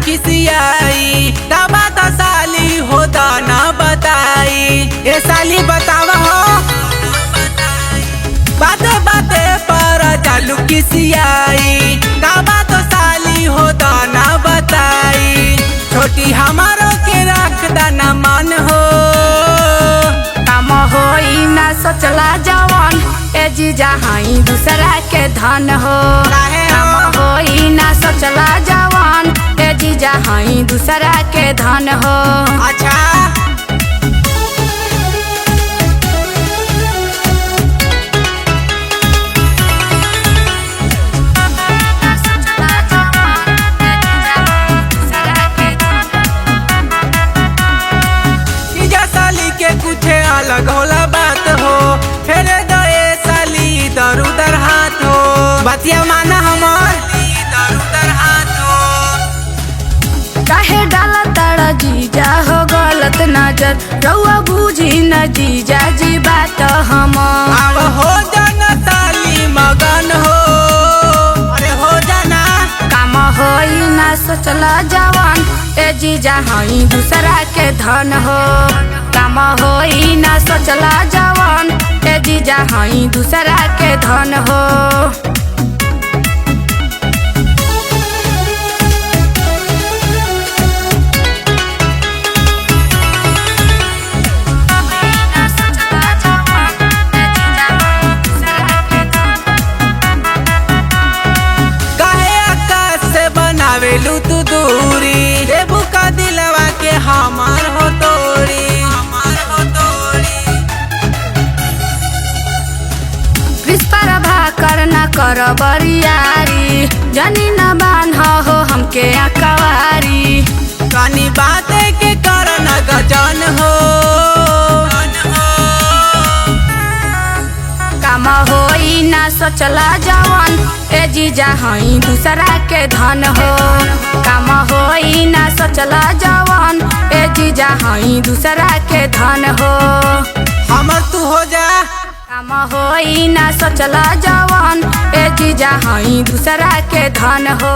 खिसियाई दामाद साली हो दाना बताई ए साली बताव हो बाते बाते पर चालू खिसियाई दामाद साली हो दाना बताई छोटी हमारो के रख दाना मन हो काम होई ना सोचला जवान ए जीजा हाई दूसरा के धन हो काम होई ना सोचला जवान ए जीजा हाई दूसरा के धन हो। अच्छा कुछ अलग होला बात हो फिर दे साली इधर उधर हाथ हो बतिया माना हमार इधर उधर हाथ हो काहे डाला तारा जीजा हो गलत नजर रउआ बूझी न जीजा जी बात हम अब हो जाना साली मगन हो अरे हो जाना काम होई ना सोचला जवान ए जीजा हाई दूसरा के धन हो काम होई ना सोचला जवान ए जीजा हाई दूसरा के धन हो। काहे आकाश से बनावेलू तू दूरी देबू का दिलवा के हमार हो तोरी करना कर बरियारी जनी न बांध हो हमके अकवारी कानी बाते के कारण गजन हो काम होई ना सोचला जवान ए जीजा हाई दूसरा के धन हो काम होई ना सोचला जवान ए जीजा हाई दूसरा के धन हो हमर तू हो जा काम होई ना सोचला जवान ए जीजा हाई दूसरा के धन हो।